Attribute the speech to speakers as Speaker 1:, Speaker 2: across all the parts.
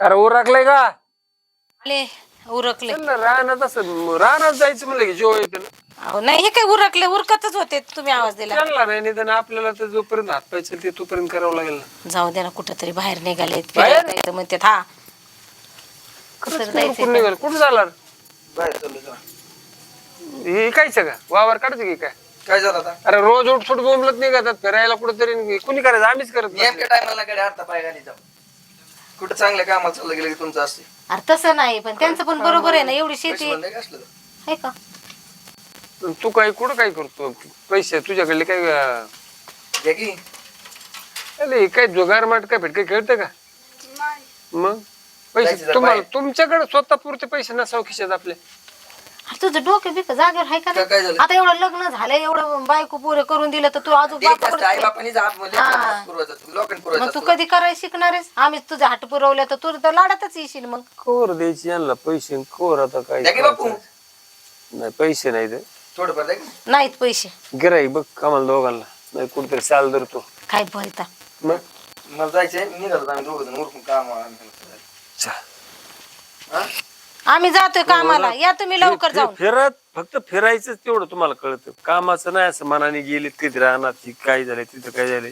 Speaker 1: अरे ओरखलंय का?
Speaker 2: ले उरकले.
Speaker 1: चल ना रानात असं रानात जायचं म्हणलं की जेव येते ना.
Speaker 2: अहो नाही हे काय उरकले उरकतच होते तुम्ही आवाज दिला.
Speaker 1: चालला नाही निदान आपल्याला तर जोपर्यंत हात पाय ते तोपर्यंत करावं लागेल ना.
Speaker 2: जाऊ दे ना कुठंतरी बाहेर निघाले
Speaker 1: बाहेर?
Speaker 2: फिरायला म्हणते हा
Speaker 1: खरंच
Speaker 2: कुठं
Speaker 1: कुठं
Speaker 2: जायचं
Speaker 1: निघाल कुठं झाला
Speaker 3: बाहेर चाललो जरा.
Speaker 1: हे कायचं का वावर काढायचं की काय?
Speaker 3: काय झालं आता?
Speaker 1: अरे रोज उठफुट बोंबलत निघतात फिरायला कुठेतरी कुणी करायचं आम्हीच करत नाही.
Speaker 3: नेमक्या टायमाला गाडी हात पाय घाली जाऊ. कुठं चांगल्या कामाला चाललं गेलं की तुमचं असते.
Speaker 2: अरे तसं नाही पण त्यांचं पण बरोबर आहे ना एवढी शेती
Speaker 3: म्हणलंय का असलं तर?
Speaker 2: आहे का.
Speaker 1: तू काय कुठं काय करतो पैसे तुझ्याकडले काय
Speaker 3: घ्या की.
Speaker 1: अरे काय जुगार माट काय भेट काय खेळतं का? मग
Speaker 3: जायचं
Speaker 1: पैसे
Speaker 3: जरा
Speaker 1: तुम्हाला
Speaker 3: बाहेर.
Speaker 1: तुमच्याकडे स्वतः पुरते पैसे नसावं खिशात आपले.
Speaker 2: अरे तुझं डोकं बिक जागेवर आहे का
Speaker 3: काय
Speaker 2: नाही?
Speaker 3: झालं?
Speaker 2: आता एवढं लग्न झालंय एवढं बायको पुरे करून दिलं तर तू अजून
Speaker 3: ते कसं आई
Speaker 2: बापाकडे
Speaker 3: बापाने जात म्हणजे
Speaker 2: हा.
Speaker 3: पुरवायचं लोकांनी
Speaker 2: मग
Speaker 3: पुरवायचं
Speaker 2: तू
Speaker 3: असतं.
Speaker 2: कधी करायला शिकणार आहेस आम्हीच तुझ्या हात पुरवल्या तर तू तर लाडातच येशील मग.
Speaker 1: कोर द्यायची यांना पैसे कोर आता काय
Speaker 3: द्या की बापू.
Speaker 1: नाही पैसे नाही ते
Speaker 3: थोडंफार द्या की.
Speaker 2: नाहीत पैसे
Speaker 1: गिराई बघ आम्हाला दोघांना नाही कुठेतरी साल धरतो
Speaker 2: काय बोलता.
Speaker 1: मग
Speaker 3: मला जायचंय निघालो आम्ही दोघं जण उरकून काम हा?
Speaker 2: आम्ही जातोय कामाला या तुम्ही लवकर जाऊन.
Speaker 1: फिरत फक्त फिरायचं तेवढं तुम्हाला कळतं कामाचं नाही असं मनाने गेलीत कधी राहणार काय झालंय तिथं काय झालंय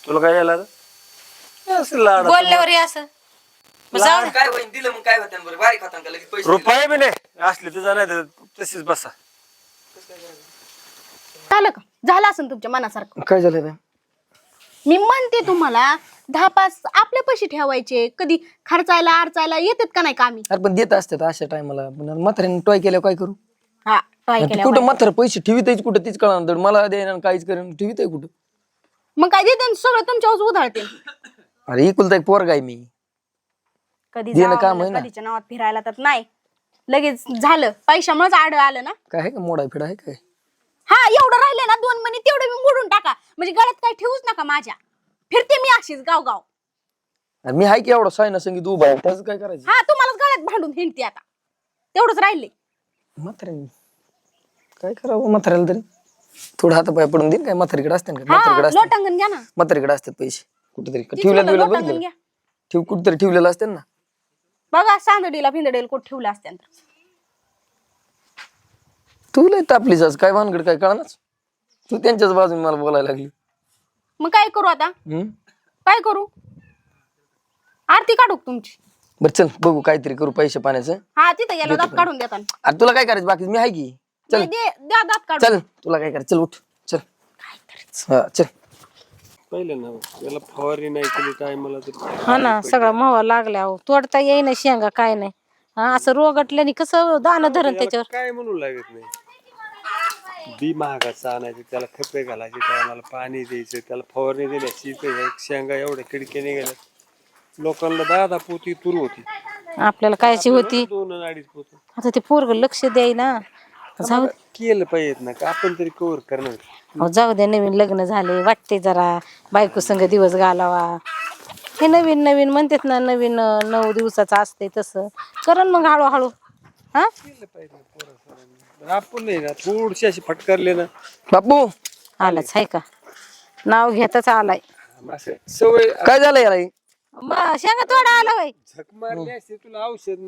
Speaker 1: तुला काय झालं आता? असं लाड
Speaker 2: बोलल्यावर हे असं मग जाऊ दे.
Speaker 3: काय होईल दिलं मग काय होतं बरं बारीक होतं का लगेच पैसे दिले.
Speaker 1: रुपये बी नाही असले तर जाणार तर तशीच बसा.
Speaker 4: झालं का झालं असेल तुमच्या मनासारखं.
Speaker 3: काय झालं
Speaker 4: मी म्हणते तुम्हाला 10-5 आपले पैसे ठेवायचे कधी खर्चायला अडचायला येतात का नाही कामी.
Speaker 5: अरे पण देत असतात अशा टायमाला म्हाताऱ्याने टॉय केल्यावर काय करू?
Speaker 4: हा ट्राय
Speaker 5: आणि
Speaker 4: केल्यावर
Speaker 5: कुठं म्हातार पैसे ठेवीत कुठं तीच कळणार मला द्यायला काहीच करेन ठेवीत कुठं.
Speaker 4: मग काय देते सगळं तुमच्यावर उधळते.
Speaker 5: अरे इकुलता एक पोरगा आहे मी.
Speaker 4: कधी
Speaker 5: देणं
Speaker 4: जावं
Speaker 5: काम
Speaker 4: म्हणलं,
Speaker 5: आहे ना.
Speaker 4: कधीच्या नावात फिरायला तर नाही लगेच झालं पैशामुळेच आड आलं ना.
Speaker 5: काय आहे का मोडा फिडा आहे काय?
Speaker 4: हा एवढं राहिले ना 2 महिने तेवढे मी मोडून टाका म्हणजे गळ्यात काही ठेवूच नका माझ्या. फिरते मी अशीच गाव
Speaker 5: अरे मी आहे की एवढा सायना संगीत उभा आहे त्याचं काय करायचं?
Speaker 4: हा तुम्हालाच गळ्यात भांडून हिंडते आता तेवढंच राहिले.
Speaker 5: म्हाताऱ्याने काय करावं म्हाताऱ्याला तरी थोडं हातापाय पडून देईन काय म्हातारीकडे असते का?
Speaker 4: हा
Speaker 5: म्हातारीकडे असते
Speaker 4: लोटांगण घ्या ना.
Speaker 5: म्हातारीकडे असतात पैसे कुठेतरी
Speaker 4: तीच
Speaker 5: ठेवलेलं
Speaker 4: म्हणलं,
Speaker 5: बिवलं
Speaker 4: लोटांगण
Speaker 5: बघितलं
Speaker 4: घ्या.
Speaker 5: ठेव कुठेतरी ठेवलेलं असते ना.
Speaker 4: बघा सांदडीला फिंदडीला कुठं ठेवलं असत्या तर.
Speaker 5: तुला तापलीच आज काय भानगड काय कळणार तू त्यांच्याच बाजूने मला बोलायला लागली.
Speaker 4: मग काय करू आता काय करू आरती काढू का तुमची.
Speaker 5: बरं चल बघू काहीतरी करू पैसे पाण्याचं.
Speaker 4: हा तिथं याला दात काढून देता.
Speaker 5: अरे तुला काय करायचं बाकी मी आहे की. चल
Speaker 4: द्या दात काढून.
Speaker 5: चल तुला काय करायचं चल उठ चल हा चल.
Speaker 1: पहिले ना याला फवारणी नाही केली काय मला तर
Speaker 2: हा ना सगळं मोवा लागल्या अहो तोडता येईना शेंगा काय नाही. हा असं रोगटल्याने कसं दाणं धरण त्याच्यावर.
Speaker 1: काय म्हणून लागत नाही बी महागाचं आणायचं त्याला खपे घालायचे त्याला पाणी द्यायचं त्याला फवारणी देण्याची शेंगा एवढ्या खिडकी निघाल्या लोकांना 10 पोती तुरू होती
Speaker 2: आपल्याला कायची होती
Speaker 1: 2-2.5 पोत
Speaker 2: आता ते पोरग लक्ष द्यायना. जाऊ
Speaker 1: केलं पाहिजे ना का आपण तरी कव्हर करणार.
Speaker 2: अहो, जाऊ दे नवीन लग्न झाले वाटते जरा बायको संग दिवस घालावा. हे नवीन नवीन म्हणतात ना नवीन 9 दिवसाचं असते तसं करण मग हळूहळू. हा
Speaker 1: आपण नाही ना थोडीशी अशी फटकारले ना
Speaker 5: बापू
Speaker 2: आलाच आहे का नाव घेताच आलाय.
Speaker 1: असं सवय
Speaker 5: काय झालं याला हे?
Speaker 2: शेंगा तोडा आला बाई.
Speaker 1: झक मारली असते तुला औषध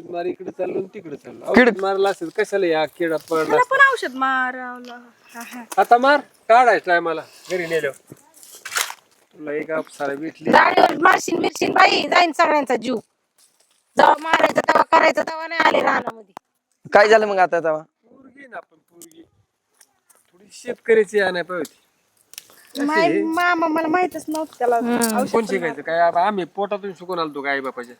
Speaker 1: मार इकडे चाललो तिकडे चाललो औषध मारला असेल कशाला या किडा पडला
Speaker 4: पण औषध मारवलं.
Speaker 1: आता मार काढायचं टायमाला घरी नेल्यावर तुला एक सारा भेटली
Speaker 2: गाडीवर मारशील मिरशील बाई जाईन सगळ्यांचा जीव. जेव्हा मारायचं तेव्हा करायचं तेव्हा नाही आले रानामध्ये.
Speaker 5: काय झालं मग आता तेव्हा?
Speaker 1: पोरगी ना आपण पोरगी थोडी शेतकऱ्याची आणाय पाहिजे.
Speaker 4: मामा मला माहितच नव्हतं त्याला.
Speaker 1: कोण शिकायचं काय आम्ही पोटातून शिकून आलतो काय बापाच्या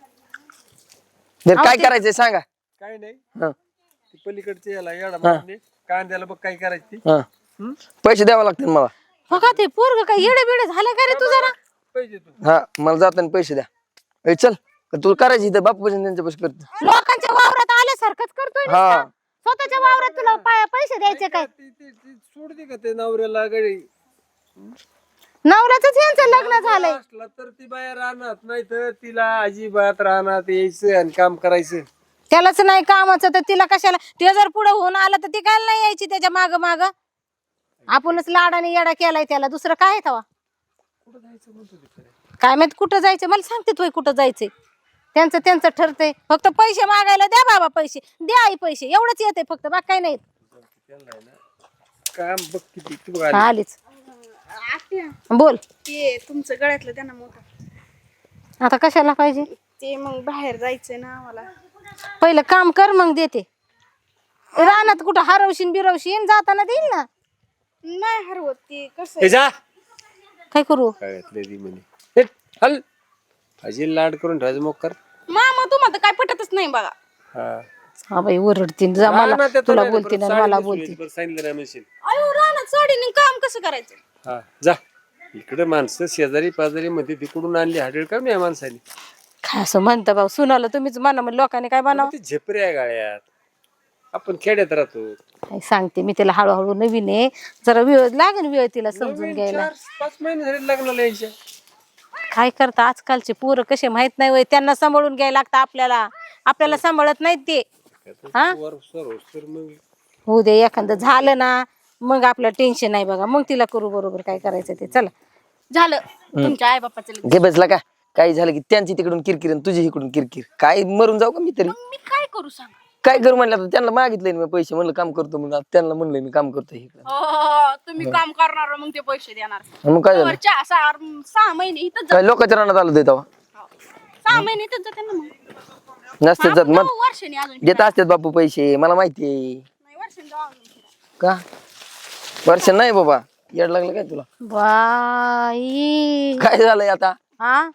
Speaker 5: बरं काय करायचंय सांगा.
Speaker 1: काय नाही
Speaker 5: हा
Speaker 1: ते पलीकडचे याला येडा मारणे कांद्याला बघ काय करायची
Speaker 5: हा पैसे द्यावे लागतील मला.
Speaker 2: बघा ते पोरग काय येडे बिडे झालं का रे तू जरा.
Speaker 1: पाहिजे तू
Speaker 5: हा मला जाताना पैसे द्या. ए, चल तू करायची इथं बापू त्यांच्या पैसे करतो.
Speaker 2: लोकांच्या वावरात आल्यासारखंच करतोय नुसता.
Speaker 5: हा
Speaker 2: स्वतःच्या वावरात तुला पैसे द्यायचे काय.
Speaker 1: सोड दे का ते नवऱ्याला गडी
Speaker 2: नवऱ्याच यांचं लग्न झालंय.
Speaker 1: असला तर ती बाहेर राहणार नाही तर तिला अजिबात राहणार यायचं आणि काम करायचं.
Speaker 2: त्यालाच नाही कामाचं तर तिला कशाला. ते जर पुढे होऊन आलं तर ती काय नाही यायची त्याच्या माग माग. आपणच लाडाने येडा केलाय त्याला दुसरं काय तवा. काय माहित कुठं जायचं मला सांगते तू कुठं जायचंय. त्यांचं त्यांचं ठरतंय. फक्त पैसे मागायला द्या बाबा, पैसे द्या आई, पैसे एवढंच येते फक्त, बाकी काही नाही.
Speaker 1: काम बघ किती तू आली.
Speaker 2: आलीच
Speaker 4: आत्या
Speaker 2: बोल.
Speaker 4: ते तुमचं गळ्यातलं त्यांना मोठं
Speaker 2: आता कशाला पाहिजे?
Speaker 4: ते मग बाहेर जायचंय ना आम्हाला.
Speaker 2: पहिलं काम कर मग देते. रानात कुठं हरवशीन बिरवशीन, जाताना देईल ना.
Speaker 4: नाही हरवत ते कसं
Speaker 1: हे जा
Speaker 2: काय करू?
Speaker 1: कळतले दी म्हणे हे, हल अजी लाड करून ठेवायचं मग कर.
Speaker 4: मामा तुम्हाला तर काय पटतच नाही बघा.
Speaker 1: हा
Speaker 2: हा बाई ओरडतीन जा मला, तुला बोलते ना मला बोलते.
Speaker 1: सांगितलं नाही म्हणशील.
Speaker 4: अयो रानात साडीने काम कसं करायचं?
Speaker 1: हा जा. इकडे माणसं शेजारी पाजारी मध्ये तिकडून आणली हाडळ का नाही माणसाने.
Speaker 2: काय असं म्हणता भाऊ, सुनाला तुम्हीच म्हणा, मग लोकांनी काय बनावं.
Speaker 1: ते झेपरे आहे गाळ्यात, आपण खेड्यात राहतो.
Speaker 2: काय सांगते मी तिला, हळूहळू नवीन आहे जरा, वेळ लागेल वेळ तिला समजून घ्यायला.
Speaker 1: 4-5 महिने झाले लग्नाला यायच्या.
Speaker 2: काय करता आजकालचे पोरं कसे माहित नाही वय, त्यांना सांभाळून घ्यायला लागतं आपल्याला, आपल्याला सांभाळत नाहीत ते. हा
Speaker 1: मग
Speaker 2: होऊ दे, एखादं झालं ना मग आपलं टेन्शन नाही बघा, मग तिला करू बरोबर काय करायचं ते. चला
Speaker 4: झालं तुमच्या आई बापाचं
Speaker 5: घे बसला का? काही झालं की त्यांची तिकडून किरकिर आणि तुझी इकडून किरकिर. काय मरून जाऊ का मी तरी?
Speaker 4: मी काय करू सांग?
Speaker 5: काय करू म्हणलं आता? त्यांना मागितलंय मी पैसे, म्हणलं काम करतो म्हणून. आता त्यांना म्हणलंय मी काम करतो इकडे.
Speaker 4: तुम्ही काम करणार मग ते पैसे देणार.
Speaker 5: मग काय झालं?
Speaker 4: 6 महिने इथं
Speaker 5: काय लोकांच्या रानात आलं तेव्हा
Speaker 4: 6 महिने इथं जाते ना मग.
Speaker 5: नसते जात मग
Speaker 4: वर्षाने अजून
Speaker 5: देत असतात बापू पैसे, मला माहिती आहे.
Speaker 4: नाही वर्षाने जाऊ अजून फिरायला.
Speaker 5: का वर्ष नाही बाबा, येड लागलं काय तुला?
Speaker 2: बाई
Speaker 5: काय झालंय आता?
Speaker 2: हा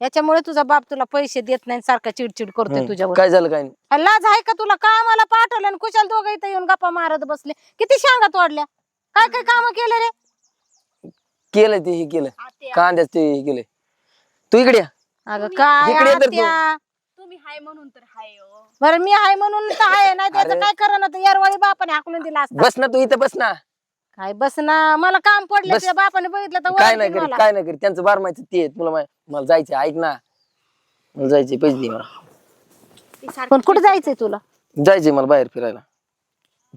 Speaker 2: याच्यामुळे तुझा बाप तुला पैसे देत नाही, सारखा चिडचिड करतोय तुझ्यावर.
Speaker 5: काय झालं? काय नाही.
Speaker 2: लाज आहे का तुला? कामाला पाठवलं आणि कुशाल दोघं इथं येऊन गप्पा मारत बसले. किती शांगा तोडल्या, काय काय काम केले रे?
Speaker 5: केलंय ते हे केलं, कांद्याच ते हे केलंय. तू इकडे ये.
Speaker 2: अगं काय
Speaker 5: इकडे ये तर तू.
Speaker 2: आत्या.
Speaker 4: तुम्ही हाय म्हणून तर हाय हो.
Speaker 2: बरं मी आहे म्हणून तर आहे, नाही त्याचं काय करा ना, यारवाळी बापाने हाकलून दिला असता.
Speaker 5: बस ना तू इथं, बस ना.
Speaker 2: काय बस ना, मला काम पडलं,
Speaker 5: बस.
Speaker 2: तुझ्या बापाने बघितलं तर
Speaker 5: काय
Speaker 2: ओरडतील
Speaker 5: नाही करीत,
Speaker 2: मला.
Speaker 5: काय नाही करीत. त्यांचं बारमायचं ते आहेत. मला जायचं, ऐक ना, मला जायचंय, पैसे दे मला.
Speaker 2: पण कुठे जायचंय तुला?
Speaker 5: जायचंय मला बाहेर फिरायला.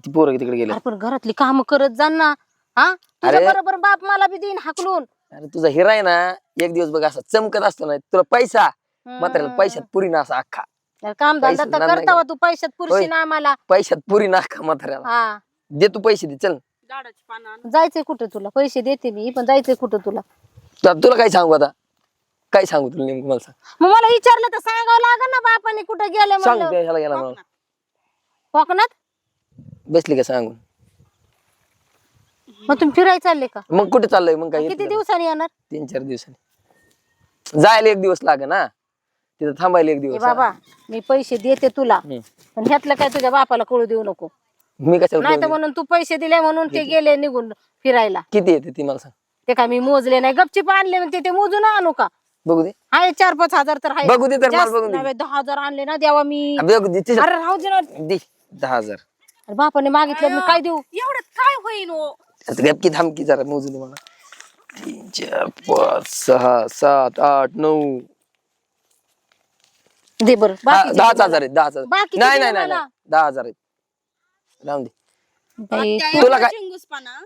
Speaker 5: ती पोरं तिकडे गेले.
Speaker 2: अरे पण घरातली काम करत जा ना. हा तुझ्या बरोबर बाप मला बी देईन हाकलून.
Speaker 5: अरे तुझा हिरा आहे ना, एक दिवस बघ असा चमकत असतो ना, तुला पैसा म्हाताऱ्याला पैशात पुरी ना असा अख्खा.
Speaker 2: काम धंदा
Speaker 5: पैसे
Speaker 2: तर
Speaker 5: नाही
Speaker 2: करतावा तू, पैशात पुरशी ना आम्हाला.
Speaker 5: पैशात पुरी ना अख्खा म्हाताऱ्याला.
Speaker 2: हा
Speaker 5: दे तू पैसे दे, चल.
Speaker 4: झाडाची पानं आणून.
Speaker 2: जायचंय कुठं तुला? पैसे देते मी, पण जायचंय कुठं तुला?
Speaker 5: तुला काय सांगू आता? काय सांगू तुला नेमकं मला सांग.
Speaker 2: मग मला विचारलं तर सांगावं लागेल ना, बापाने कुठं गेले
Speaker 5: सांग
Speaker 2: म्हणलं.
Speaker 5: काय ह्याला गेला मला.
Speaker 2: कोकणात
Speaker 5: बसली का सांगून?
Speaker 2: मग तुम्ही फिरायला चालले का?
Speaker 5: मग कुठे चाललंय? मग काय
Speaker 2: किती दिवसांनी येणार?
Speaker 5: 3-4 दिवसांनी. जायला 1 दिवस लागे ना, तिथं थांबायला 1
Speaker 2: ए
Speaker 5: दिवस.
Speaker 2: बाबा मी पैसे देते तुला, पण ह्यातलं काय तुझ्या बापाला कळू देऊ नको.
Speaker 5: मी कशाला
Speaker 2: नाही तर म्हणून तू पैसे दिले म्हणून ते गेले निघून फिरायला.
Speaker 5: किती येते ती मला सांग.
Speaker 2: ते काय मी मोजले नाही, गपचीप आणले म्हणते. ते मोजून आणू का?
Speaker 5: बघू दे,
Speaker 2: आहे 4-5 हजार तर आहे.
Speaker 5: बघू दे तर मला
Speaker 2: जास्त
Speaker 5: बघू दे.
Speaker 2: नाही, 10 हजार आणले ना द्यावा मी.
Speaker 5: बघू दे तिचं.
Speaker 2: अरे राहू दे ना.
Speaker 5: दे 10,000.
Speaker 2: अरे बापाने मागितलं मी काय देऊ?
Speaker 4: एवढं काय होईन हो?
Speaker 5: आता गपकी थांबकी जरा मोजू दे मला. 3, 4, 5, 6, 7, 8, 9.
Speaker 2: दे बरं.
Speaker 5: 10,000 आहेत. 10,000.
Speaker 2: बाकीचे
Speaker 5: नाही
Speaker 2: दे
Speaker 5: नाही नाही
Speaker 2: मला.
Speaker 5: 10,000 आहेत. राहून दे.
Speaker 2: बाई,
Speaker 5: तुला काय
Speaker 4: चिंगूसपणा.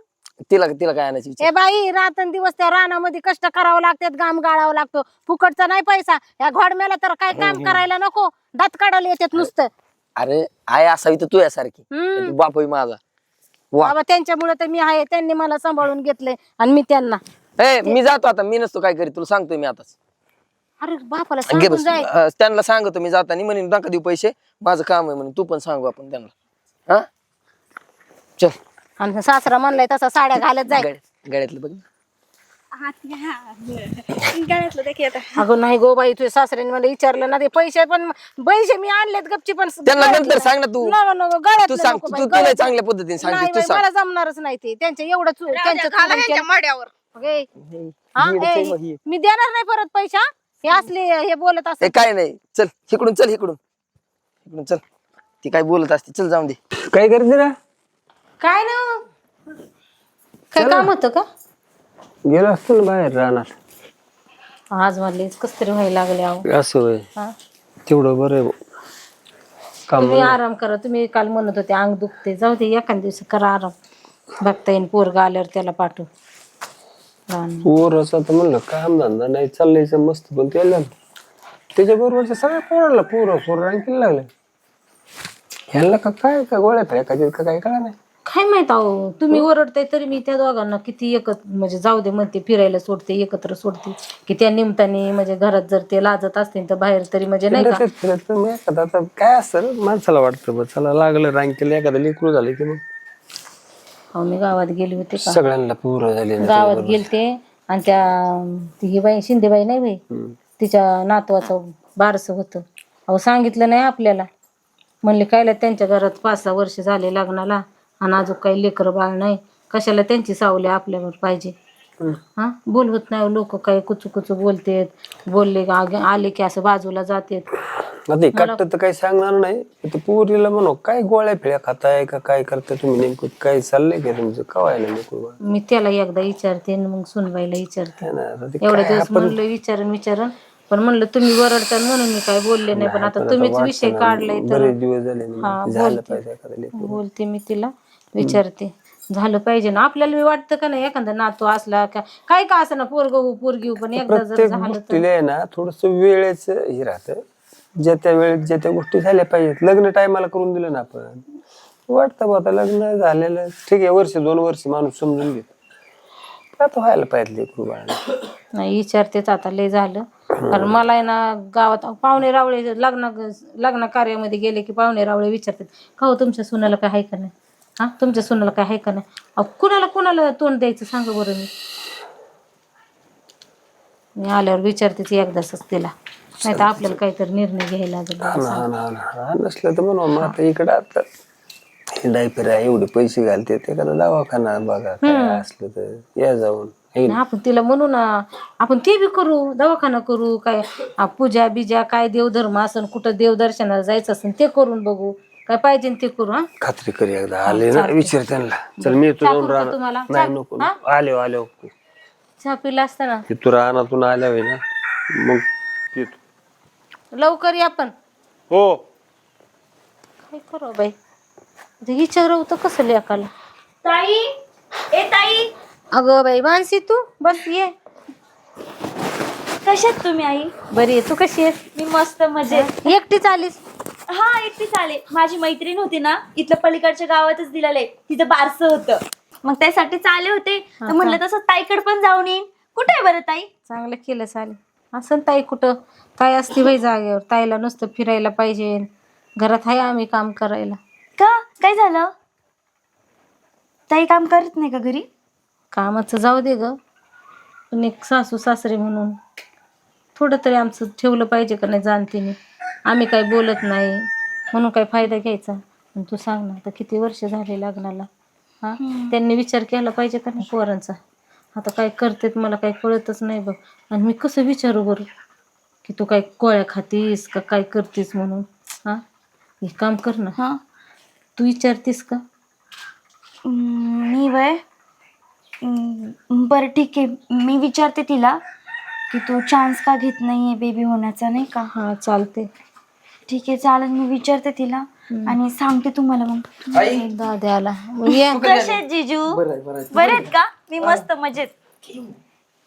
Speaker 5: तिला काय आणायची विचार?
Speaker 2: ए बाई रात्रंदिवस त्या रानामध्ये कष्ट करावं लागतात, घाम गाळावं लागतो. फुकटचा नाही पैसा. या घोडम्याला तर काय काम करायला नको, दात काढायला येतात नुसतं.
Speaker 5: अरे आई असावी तर तू यासारखी.
Speaker 2: हम्म.
Speaker 5: तू बाप होई माझा. वा.
Speaker 2: बाबा त्यांच्यामुळे तर मी आहे, त्यांनी मला सांभाळून घेतलंय आणि मी त्यांना.
Speaker 5: मी जातो आता, मी नसतो काय करीत, तुला सांगतोय मी आताच.
Speaker 2: अरे बापाला
Speaker 5: घे
Speaker 2: सांगून
Speaker 5: बस.
Speaker 2: जाय.
Speaker 5: त्यांना सांगतो मी जाताना, म्हणून नका देऊ पैसे, माझं काम आहे म्हणून. तू पण सांगू आपण त्यांना. हा चल.
Speaker 2: आणि सासरा म्हणलाय तसा साड्या घालत जाय.
Speaker 5: गाड्यातलं बघ.
Speaker 4: गळ्यातलं देखील आता.
Speaker 2: अगं नाही गो बाई, तुझ्या सासऱ्याने मला विचारलं ना ते पैसे, पण पैसे मी आणलेत गपची. पण
Speaker 5: त्यांना नंतर सांग ना तू.
Speaker 2: गळ्यात
Speaker 5: तू सांग, तू तुला चांगल्या पद्धतीने सांगते, तू सांग.
Speaker 2: मला जमणारच नाही ते. त्यांच्या एवढं त्यांच्या
Speaker 4: घाला ह्यांच्या माड्यावर.
Speaker 2: मी देणार नाही परत पैसा. हे असले हे बोलत असत.
Speaker 5: काय नाही, चल इकडून, चल इकडून चल. ती काय बोलत असते, चल जाऊन दे.
Speaker 1: काय करते ना?
Speaker 2: काय ना काय काम होतं का?
Speaker 1: गेलो असतो ना बाहेर राहणार.
Speaker 2: आज मला कस तरी व्हायला लागले अहो.
Speaker 1: असं होय.
Speaker 2: हा?
Speaker 1: तेवढं बरं आहे. काम
Speaker 2: तुम्ही आराम करा. तुम्ही काल म्हणत होते अंग दुखते, जाऊ दे एखाद दिवशी करा आराम. बघता येईन पोरगा आल्यावर त्याला पाठवू.
Speaker 1: पोरच आता म्हणलं काम धंदा नाही चाललायचं मस्त, पण त्याला त्याच्या बरोबरच्या सगळ्या पोराला पोरं रांकीला लागले. ह्याला का काय का गोळ्या फेळ्या का काय कळा नाही.
Speaker 2: काय माहित अहो, तुम्ही ओरडताय तरी मी त्या दोघांना किती म्हणजे जाऊ दे म्हणते, फिरायला सोडते, एकत्र सोडते, की त्या निमताने म्हणजे घरात जर ते लाजत असतील तर बाहेर तरी म्हणजे नाही का.
Speaker 1: फिरत मी एखादा आता काय असतं माणसाला वाटतं बा चला लागलं रांकीला एखादं लेकरू झालं की मग
Speaker 2: हो मी गावात गेले होते का,
Speaker 1: सगळ्यांना पोरं झाले ना.
Speaker 2: गावात गेलते आणि ही बाई शिंदेबाई नाही बाई, तिच्या नातवाचं बारसं होतं. अहो सांगितलं नाही आपल्याला, म्हणले कायला त्यांच्या घरात 5-6 वर्ष झाले लग्नाला आणि अजून काही लेकरं बाळ नाही, कशाला त्यांची सावली आपल्यावर पाहिजे. हा बोलवत नाही लोक, काय कुचू कुचू बोलतेत, बोलले आले की असं बाजूला जातेत.
Speaker 1: आता काटत तर काही सांगणार नाही. ते पोरीला म्हणू काय गोळ्या फिळ्या खाताय का काय करताय तुम्ही, नेमकं काय चाललंय का तुमचं कवायला लेकरू.
Speaker 2: मी त्याला एकदा विचारते आणि मग सुनबाईला विचारते.
Speaker 1: ते
Speaker 2: एवढ्या दिवस म्हणलं विचारण पण म्हणलं तुम्ही वरडता म्हणून मी काय बोलले नाही. पण आता तुम्हीच विषय काढलाय तर
Speaker 1: बरेच दिवस झाले ना, झालं पाहिजे एखादं लेकरू.
Speaker 2: बोलते मी तिला, विचारते. झालं पाहिजे ना, आपल्याला बी वाटतं का नाही एखादा नातू असला का काय का असं ना, पोरगी पण एकदा जर
Speaker 1: प्रत्येक
Speaker 2: झालं तर
Speaker 1: गोष्टीला आहे ना थोडस वेळेच हे राहतं. ज्या त्या वेळेत ज्या त्या गोष्टी झाल्या पाहिजेत. लग्न टायमाला करून दिलं ना आपण, वाटतं बा आता लग्न झालेलं ठीक आहे, 1-2 वर्ष माणूस समजून घेत, आता व्हायला पाहिजे लेकरू बाळाला.
Speaker 2: नाही विचारतेच आता, लय झालं. कारण मला आहे ना गावात पाहुणे रावळे लग्न कार्यामध्ये गेले की पाहुणे रावळे विचारतात का हो तुमच्या सुनाला काय आहे का नाही, हा तुमच्या सुनाला काय आहे का नाही. कुणाला तोंड द्यायचं सांगा बरं. मी आल्यावर विचारतेच एकदाच तिला, नाही तर आपल्याला काहीतरी निर्णय घ्यायला लागेल.
Speaker 1: नसलं तर म्हणून मग आता इकडं आता डायपर एवढे पैसे घालते एखादा दवाखाना बघा, काय असलं तर या जाऊन.
Speaker 2: आपण तिला म्हणू ना, आपण ते बी करू, दवाखाना करू, काय पूजा बिजा काय देवधर्म असन, कुठं देवदर्शनाला जायचं असेल ते करून बघू, काय पाहिजे ते करू. हा
Speaker 1: खात्री करी एकदा आले ना विचार त्यांना. चल मी तू जाऊन राहणार
Speaker 2: तुम्हाला
Speaker 1: नाही, नको आले
Speaker 2: चहा पिला असताना
Speaker 1: तू रानातून आल्या ना मग पितो.
Speaker 2: लवकर या पण.
Speaker 1: हो
Speaker 2: काय करू बाई, विचारव तर कसं लेकाला.
Speaker 6: ताई, ए ताई,
Speaker 2: अगं बाई मानसी तू बस ये.
Speaker 6: कशात तुम्ही आई?
Speaker 2: बरी आहे, तू कशी आहेस?
Speaker 6: मी मस्त मजेत.
Speaker 2: एकटीच आलीस?
Speaker 6: हा एकटीच आले. माझी मैत्रीण होती ना, इथलं पलीकडच्या गावातच दिलेलं आहे, तिथं बारसं होतं, मग त्यासाठीच आले होते. तर म्हणलं तसं ताईकडे पण जाऊन येईन. कुठे आहे बरं ताई?
Speaker 2: चांगलं केलं चालेल. असं ताई कुठं ताई असती बाई जागेवर, ताईला नुसतं फिरायला पाहिजे, घरात आहे आम्ही काम करायला.
Speaker 6: का काय झालं? ताई काम करत नाही का घरी?
Speaker 2: कामाचं जाऊ दे ग, पण एक सासू सासरे म्हणून थोडं तरी आमचं ठेवलं पाहिजे का नाही. जाणते मी, आम्ही काही बोलत नाही म्हणून काय फायदा घ्यायचा. पण तू सांग ना, आता किती वर्ष झाले लग्नाला, हा त्यांनी विचार केला पाहिजे का नाही पोरांचा. आता काय करतेत मला काही कळतच नाही बघ. आणि मी कसं विचारू बरं की तू काय गोळ्या खातीस का काय करतेस म्हणून. हा एक काम कर ना,
Speaker 6: हा
Speaker 2: तू विचारतीस का?
Speaker 6: मी वय बरं ठीक आहे, मी विचारते तिला की तू चान्स का घेत नाहीये बेबी होण्याचा, नाही का.
Speaker 2: हा चालते,
Speaker 6: ठीक आहे चालेल, मी विचारते तिला आणि सांगते तुम्हाला. मग
Speaker 3: आई
Speaker 2: दाद्याला ये.
Speaker 6: कसे आहेत जीजू? बरे आहेत का? मी मस्त मजेत.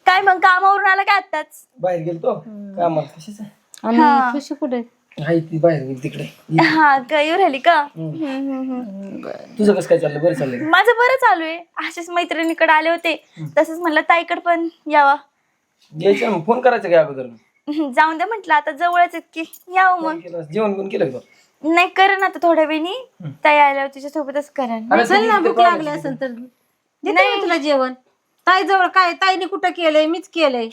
Speaker 6: काय मग कामावरून आला का आत्ताच?
Speaker 3: बाहेर गेलतो कामाला. कशाच
Speaker 2: आणि खुशी कुठे?
Speaker 3: आहे ती बाहेर गेली तिकडे.
Speaker 6: हा का येऊ राहिली का?
Speaker 3: तुझं कसं काय चाललं? बरं चाललंय?
Speaker 6: माझं बरं चालू आहे. अशाच मैत्रिणीकडे आले होते, तसंच म्हणलं ताईकडे पण यावा.
Speaker 3: यायचं मग फोन करायचं काय अगोदर?
Speaker 6: जाऊन दे म्हटलं, आता जवळच आहेत की यावं मग.
Speaker 3: जेवण कोण केलं का?
Speaker 6: नाही करेन आता थोड्या वेळी, ताई आल्यावर तिच्या सोबतच करेन.
Speaker 2: चल ना, भूक लागली असेल तर देते मी तुला जेवण. ताई जवळ काय, ताईने कुठं केलंय, मीच केलंय.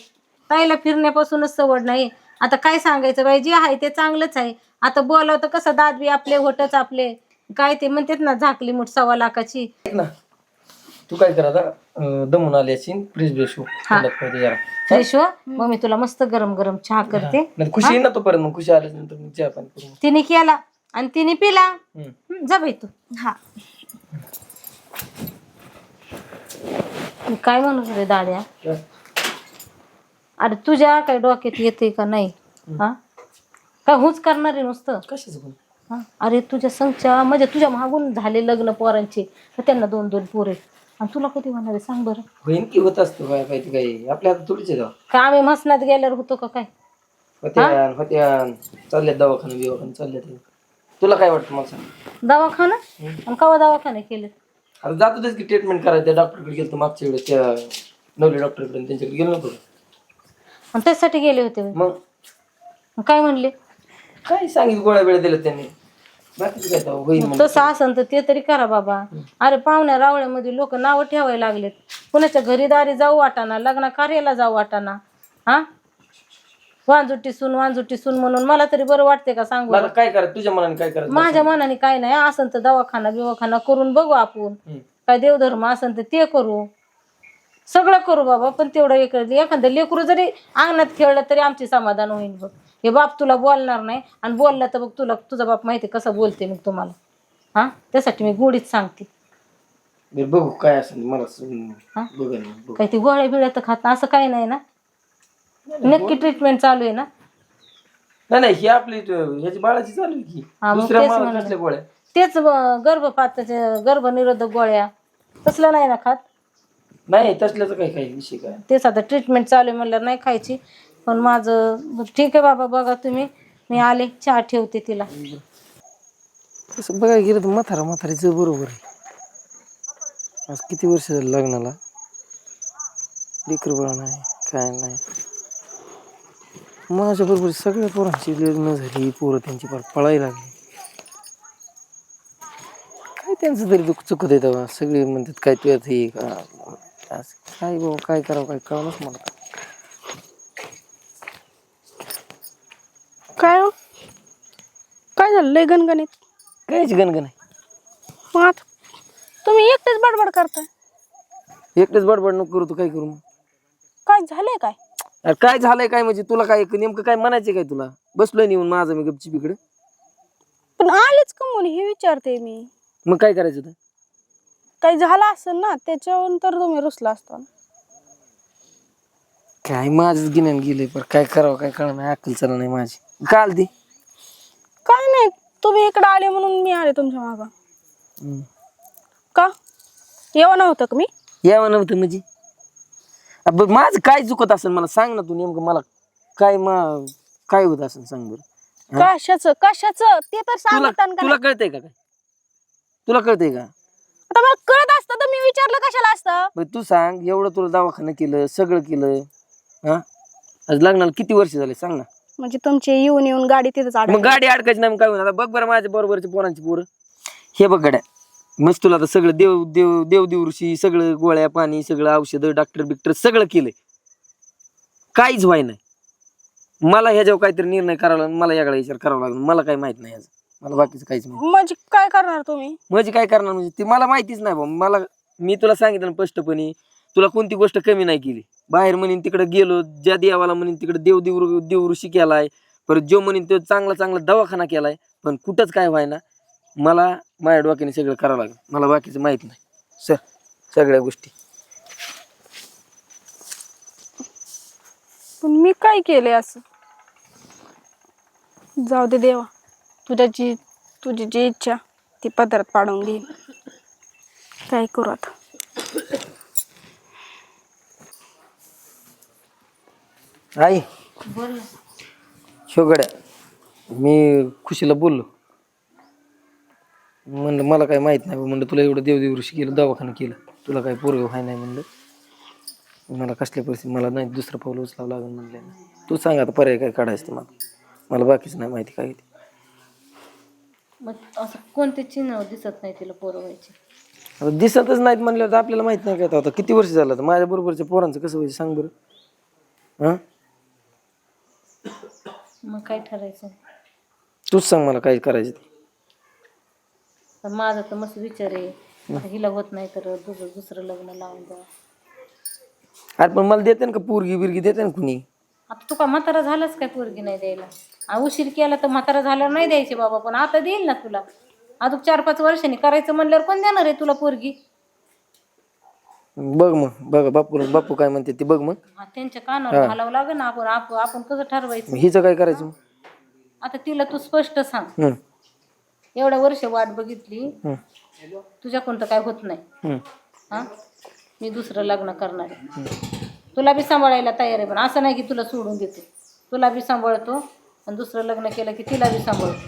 Speaker 2: ताईला फिरण्यापासूनच सवड नाही. आता काय सांगायचं बाई, जे आहे ते चांगलंच आहे. आता बोलावं तर कसं, दात बी आपले होटच आपले, काय ते म्हणतात ना झाकली मुठ 1.25 लाखाची.
Speaker 3: ऐक ना, तू काय कर आता, दमून आली असेल, फ्रेश ब्रेश हो जरा.
Speaker 2: फ्रेश हो, मग मी तुला मस्त गरम गरम चहा करते.
Speaker 3: नाही खुशी येईल ना तोपर्यंत, मग खुशी आल्यानंतर मग चहा पाणी करू.
Speaker 2: तिने केला आणि तिने पिला. जा बाई तू.
Speaker 6: हा
Speaker 2: मी काय म्हणत होते दाद्या, अरे तुझ्या काय डोक्यात येते का नाही? हा काय हुंच करणार आहे नुसतं?
Speaker 3: कशाच पण?
Speaker 2: हा अरे तुझ्या संगच्या म्हणजे तुझ्या मागून झाले लग्न पोरांचे, तर त्यांना 2-2 पोरे, आणि तुला कधी होणार आहे सांग बरं?
Speaker 3: होईन की होत असतं काय पाहिजे, काय आपल्या हातात थोडीच आहे.
Speaker 2: का आम्ही मसनात गेल्यावर होतो का काय?
Speaker 5: होत्या चालल्यात दवाखाना बिवाखाना चालल्यात. तुला काय वाटतं मला सांग.
Speaker 2: दवाखाना आणि कवा दवाखाने केले?
Speaker 5: आता जातो तेच की ट्रीटमेंट करायचं. त्या डॉक्टरकडे गेलो मागच्या वेळेस, त्या नवले डॉक्टरकडे, त्यांच्याकडे गेलो नव्हतो.
Speaker 2: आणि त्यासाठी गेले होते होय.
Speaker 5: मग
Speaker 2: काय म्हणले?
Speaker 5: काय सांगितलं, गोळ्या वेळा दिल्या त्यांनी, बाकीचं काय तर होईल म्हणलं.
Speaker 2: तसं असन तर ते तरी करा बाबा. अरे पाहुण्या रावळ्यामध्ये लोक नावं ठेवायला लागलेत. कुणाच्या घरी दारी जाऊ वाटाना, लग्न कार्याला जाऊ वाटाना. हा, वांजुटी सून म्हणून मला तरी बरं वाटते का सांगू?
Speaker 5: मला काय करायचं तुझ्या मनाने, काय करायचं
Speaker 2: माझ्या मनाने काय नाही. असन तर दवाखाना बिवाखाना करून बघू आपण. काय देवधर्म असन तर ते करू, सगळं करू बाबा. पण तेवढं एखादं लेकरू जरी अंगणात खेळलं तरी आमचे समाधान होईल बघ. हे बाप तुला बोलणार नाही, आणि बोलला तर बघ तुला तुझा बाप माहिती कसं बोलते मग तुम्हाला. हा, त्यासाठी मी गोडीत सांगते.
Speaker 5: बरं बघू काय असेल मला
Speaker 2: हा?
Speaker 5: बघेन.
Speaker 2: काही ती गोळ्या बिळ्या तर खात असं काही नाही ना? नक्की ट्रीटमेंट चालू आहे ना?
Speaker 5: नाही ही आपली ह्याची बाळाची चालू आहे की.
Speaker 2: हा, मग
Speaker 5: दुसऱ्या
Speaker 2: तेच
Speaker 5: मला
Speaker 2: म्हणलं.
Speaker 5: कसल्या गोळ्या?
Speaker 2: तेच गर्भपाताच्या गर्भनिरोधक गोळ्या तसलं नाही ना खात?
Speaker 5: नाही तसल्याचं काही विषय काय.
Speaker 2: तेच आता ट्रीटमेंट चालू आहे म्हणलं नाही खायची. पण माझं ठीक आहे बाबा, बघा तुम्ही. मी आले, चहा ठेवते तिला.
Speaker 5: तसं बघायला गेलं तर म्हातारीचं बरोबर आहे. आज किती वर्ष झालं लग्नाला, लेकर बाळ नाही, काय नाही. माझ्या बरोबर सगळ्या पोरांची लग्न झाली, पोरं त्यांची फार पळायला लागली. काय त्यांचं तरी दुःख चुकत आहे तेव्हा. सगळे म्हणतात काय तू यात हे का असं. काय बाबा काय करावं, काय कळलंच मला.
Speaker 4: काय हो? काय झालं लय गणगणित?
Speaker 5: कायच गणगण आहे.
Speaker 4: मग आता तुम्ही एकटेच बडबड करताय.
Speaker 5: एकटेच बडबड नको करू, तू काय करू मग?
Speaker 4: काय झालंय काय?
Speaker 5: अरे काय झालंय काय म्हणजे तुला काय नेमकं काय म्हणायचं काय तुला? बसलोय नेऊन माझं मी गपचीप इकडे.
Speaker 4: पण आलेच का म्हणून हे विचारते मी.
Speaker 5: मग काय करायचं होतं?
Speaker 4: काही झालं असेल ना, त्याच्यानंतर तुम्ही रुसला असता.
Speaker 5: काय माझंच गिन्यान गेलंय, पण काय करावं काय कळलं नाही. अक्कल चला नाही माझी. काल ती
Speaker 4: काय नाही, तुम्ही इकडे आले म्हणून मी आले तुमच्या मागं. का येवा नव्हतं का मी?
Speaker 5: यावं नव्हतं म्हणजे माझं काय चुकत असेल मला सांग ना तू. नेमकं मला काय काय होत असेल सांग बरं.
Speaker 4: कशाचं ते तर सांगता का?
Speaker 5: तुला कळतंय का? काय तुला कळतंय का?
Speaker 4: आता मला कळत असतं तर मी विचारलं कशाला असतं?
Speaker 5: तू सांग, एवढं तुला दवाखाना केलं, सगळं केलं, हा, आज लग्नाला किती वर्ष झाले सांग ना.
Speaker 4: म्हणजे तुमचे येऊन येऊन गाडी तिथेच
Speaker 5: मग गाडी अडकायची नाही, मग काय होणार? बघ बरं माझ्या बरोबरची पोरांची पोरं हे बघ गड्या. मस्त तुला आता सगळं देवदिवशी सगळं गोळ्या पाणी सगळं औषधं डॉक्टर बिक्टर सगळं केलंय, काहीच व्हाय नाही. मला ह्याच्यावर काहीतरी निर्णय करावा लागला, मला याकडे विचार करावा लागला. मला काही माहित नाही याचं, मला बाकीचं काहीच माहिती.
Speaker 4: म्हणजे काय करणार तुम्ही?
Speaker 5: म्हणजे काय करणार म्हणजे ती मला माहितीच नाही बा. मी तुला सांगितलं ना स्पष्टपणे, तुला कोणती गोष्ट कमी नाही केली. बाहेर म्हणून तिकडे गेलो, ज्या देवाला म्हणून तिकडे देवऋषी केलाय, परत जो म्हणून तो चांगला दवाखाना केलाय, पण कुठंच काय व्हाय ना. मला माझ्या डोक्याने सगळं करावं लागलं, मला बाकीचं माहित नाही सगळ्या गोष्टी.
Speaker 4: पण मी काय केलंय असं? जाऊ दे देवा, तुझी जी इच्छा ती पदरात पाडून घेईन. काय करू आता?
Speaker 5: आई
Speaker 2: बोल.
Speaker 5: शोगड्या, मी खुशीला बोललो, म्हणलं मला काय माहित नाही. म्हणलं तुला एवढं देवऋषी केलं, दवाखाना केलं, तुला काय पोरग व्हाय नाही. म्हणलं मला कसल्या परिस्थिती, मला नाही दुसरं पाऊल उचलावं लागेल. म्हणलं तू सांग आता पर्याय काय काढायचं ते. मला बाकीच नाही माहिती काय ते.
Speaker 2: मग असं कोणते चिन्ह दिसत नाही तिला पोरं व्हायचे?
Speaker 5: आता दिसतच नाहीत म्हणल्यावर आपल्याला माहित नाही काय. आता किती वर्ष झालं तर माझ्या बरोबरच्या पोरांचं कसं व्हायचं सांग बरं. हा,
Speaker 2: मग काय ठरायचं?
Speaker 5: तूच सांग मला काय करायचं ते.
Speaker 2: तर माझा तर मस्त विचार आहे, आता हिला होत नाही तर दुसरं लग्न लावून द्या.
Speaker 5: अरे पण मला देते ना का पोरगी बिरगी देते ना कुणी?
Speaker 2: आता तू का म्हातारा झालाच काय पोरगी नाही द्यायला? उशीर केला तर म्हातारा झाल्यावर नाही द्यायची बाबा, पण आता देईल ना तुला. अजून 4-5 वर्षांनी करायचं म्हणल्यावर कोण देणार आहे तुला पोरगी?
Speaker 5: बघ मग, बघ बापू काय म्हणते ते बघ मग.
Speaker 2: त्यांच्या कानावर घालावं लागेल ना. आपण कसं ठरवायचं?
Speaker 5: हिचं काय करायचं मग?
Speaker 2: आता तिला तू स्पष्ट सांग, एवढ्या वर्ष वाट बघितली, तुझ्याकडून तर काय होत नाही. हा, मी दुसरं लग्न करणार आहे, तुला बी सांभाळायला तयार आहे, पण असं नाही की तुला सोडून देते. तुला बी सांभाळतो आणि दुसरं लग्न केलं की तिला बी सांभाळतो.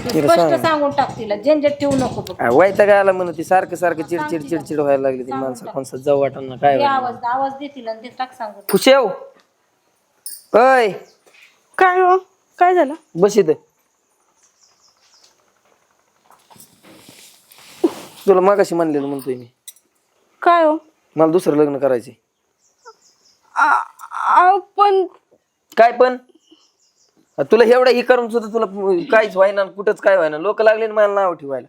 Speaker 2: तू
Speaker 5: तिला
Speaker 2: स्पष्ट
Speaker 5: सांग.
Speaker 2: सांगून टाक तिला, झंझट ठेवू नको बघ.
Speaker 5: वैताग आला म्हणून ती सारखं सारखं चिडचिड चिडचिड व्हायला लागली ती माणसं कोणसा जाऊ वाटांना काय
Speaker 2: ते
Speaker 5: वाटणार.
Speaker 2: आवाज दे तिला आणि ते टाक सांगून.
Speaker 5: खुशेव अय
Speaker 4: काय हो काय झालं?
Speaker 5: बस इथं. तुला मागाशी म्हणलेलं म्हणतोय मी,
Speaker 4: काय हो?
Speaker 5: मला दुसरं लग्न करायचंय.
Speaker 4: पण
Speaker 5: काय पण तुला एवढं हे करून सुद्धा तुला काहीच व्हायना, कुठंच काय व्हायना. लोक लागले ना मला नाव ठेवायला.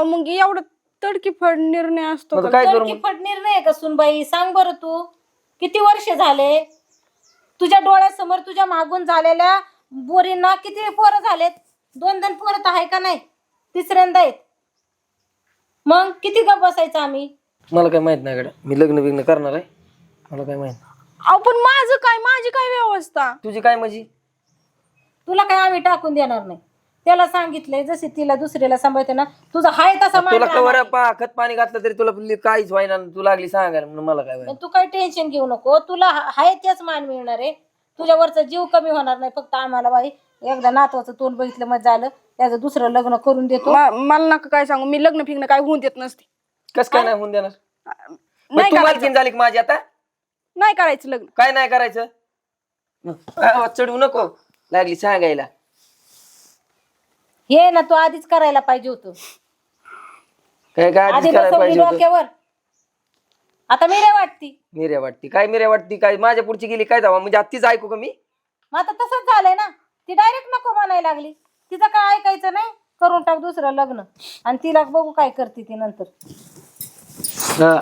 Speaker 4: मग एवढं तडकीफड निर्णय असतो
Speaker 5: मग
Speaker 4: का?
Speaker 5: काय करू?
Speaker 2: फट निर्णय का सुनबाई? सांग बरं तू, किती वर्ष झाले तुझ्या डोळ्यासमोर तुझ्या मागून झालेल्या बोरींना किती पोरं झालेत? 2 पोरं तर आहे का नाही? तिसऱ्यांदा आहेत. मग किती गप बसायचं आम्ही?
Speaker 5: मला काय माहित नाही गड्या, मी लग्न बिग्न करणार आहे. मला काय माहित.
Speaker 4: पण माझी काय व्यवस्था?
Speaker 5: तुझी काय माझी?
Speaker 2: तुला काय आम्ही टाकून देणार नाही. त्याला सांगितलंय जशी तिला दुसरीला सांभाळते ना, तुझा हाय तसा मान
Speaker 5: तुला
Speaker 2: राहणार.
Speaker 5: कवर खत पाणी घातलं तरी तुला काहीच व्हायना, तू लागली सांगायला म्हणून मला काय व्हायना.
Speaker 2: पण तू काही टेन्शन घेऊ नको, तुला हाय तेच मान मिळणार आहे. तुझ्यावरचा जीव कमी होणार नाही. फक्त आम्हाला बाई एकदा नातवाचं तोंड बघितलं मग झालं, त्याचं दुसरं लग्न करून देतो.
Speaker 4: मला नका काय सांगू, मी लग्न फिग्न काय होऊन देत नसते.
Speaker 5: कस काय नाही होऊन देणार?
Speaker 4: नाही
Speaker 5: तू
Speaker 4: करायचं.
Speaker 5: मालकीन झाली की माझी आता?
Speaker 4: नाही करायचं लग्न.
Speaker 5: काय नाही करायचं? आवाज चढवू नको, लागली सांगायला.
Speaker 2: हे ना तू आधीच करायला पाहिजे होतं.
Speaker 5: काय काय
Speaker 2: आधी
Speaker 5: आधीच करायला
Speaker 2: बसवली
Speaker 5: पाहिजे होतं.
Speaker 2: डोक्यावर, आता मी रे वाटती.
Speaker 5: मिऱ्या वाटती काय? मिऱ्या वाटती काय? माझ्या पुढची गेली काय धावा? म्हणजे आत्तीच ऐकू का मी?
Speaker 2: मग आता तसंच झालंय ना, ती डायरेक्ट नको म्हणायला लागली. तिचं काय ऐकायचं नाही, करून टाक दुसरं लग्न आणि तिला बघू काय करते ती नंतर.
Speaker 5: हा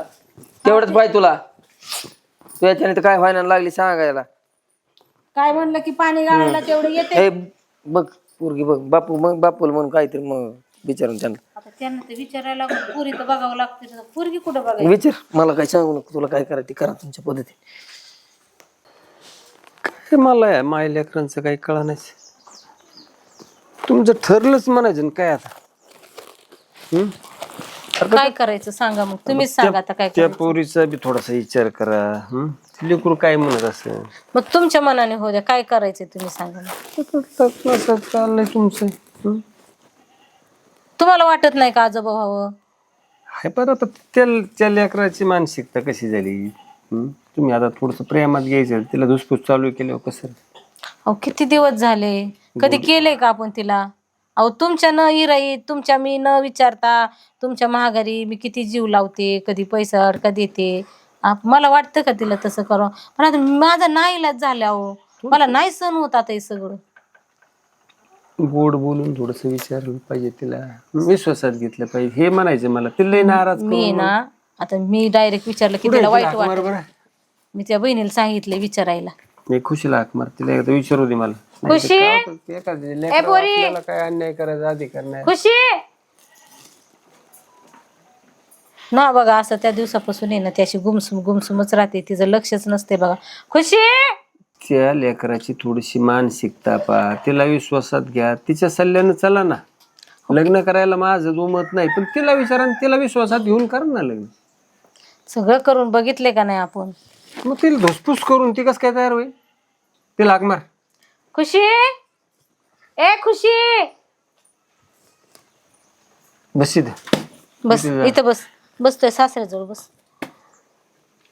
Speaker 5: तेवढंच पाहिजे तुला. तू याच्याने तर काय व्हायना लागली सांगायला.
Speaker 2: काय म्हणलं की पाणी गाळायला तेवढं येते.
Speaker 5: हे बघ पोरगी बघ, बापू मग बापूला म्हणून काहीतरी मग विचारून त्यांना
Speaker 2: आता त्यांना ते विचारायला लागलं, पुरी तर बघावं लागते. पुरगी कुठं बघायची?
Speaker 5: विचार. मला काय सांगू नको, तुला काय करायचं ते करा तुमच्या पद्धतीने.
Speaker 1: काय मला या माय लेकरांचं काही कळा नाही. तुमचं ठरलंच म्हणायचं ना काय आता.
Speaker 2: काय करायचं सांगा मग, तुम्हीच सांगा आता काय
Speaker 1: त्या
Speaker 2: करायचं.
Speaker 1: पोरीचा बी थोडासा विचार करा. लेकरू काय म्हणत असं
Speaker 2: मग तुमच्या मनाने हो द्या, काय करायचं तुम्ही सांगा मग.
Speaker 1: चाललंय तुमचं.
Speaker 2: तुम्हाला वाटत नाही का आजोबा व्हावं?
Speaker 1: हाय पण आता त्या लेकराची मानसिकता कशी झाली. तुम्ही आता थोडस प्रेमात घ्यायचं, तिला धुसफूस चालू केल्यावर कसं.
Speaker 2: अहो किती दिवस झाले, कधी केले का आपण तिला? अहो तुमच्या न इराई, तुमच्या मी न विचारता तुमच्या महागारी मी किती जीव लावते, कधी पैसा अडका देते. मला वाटतं का तिला तसं करावं? पण आता माझा नाईलाज झाला. अहो मला नाही सहन होत आता हे सगळं.
Speaker 1: गोड बोलून थोडस विचारलं पाहिजे, तिला विश्वासात घेतलं पाहिजे. हे म्हणायचं मला. तिला नाराज
Speaker 2: मी ना आता मी डायरेक्ट विचारलं की तिला वाईट वाटत.
Speaker 1: बरोबर.
Speaker 2: मी त्या बहिणीला सांगितलं विचारायला.
Speaker 1: मी खुशीला हाक मार, तिला एकदा विचारू दे मला.
Speaker 2: खुशी
Speaker 1: आपल्याला काय अन्याय करायचा अधिकार नाही.
Speaker 2: खुशी ना बघा, असं त्या दिवसापासून आहे ना त्याशी गुमसुमच राहते, तिचं लक्षच नसते बघा. खुशी
Speaker 1: त्या लेकराची थोडीशी मानसिकता पा, तिला विश्वासात घ्या, तिच्या सल्ल्यानं चला ना. लग्न करायला माझं जोमत नाही, पण तिला विचारा आणि तिला विश्वासात घेऊन कर ना लग्न.
Speaker 2: सगळं करून बघितले का नाही आपण?
Speaker 1: मग तिला धुसफूस करून ती कसं काय तयार होईल? तिला हाक मार.
Speaker 2: खुशी ए खुशी,
Speaker 1: बस इथं.
Speaker 2: बस इथं बस. बसतोय सासऱ्याजवळ बस.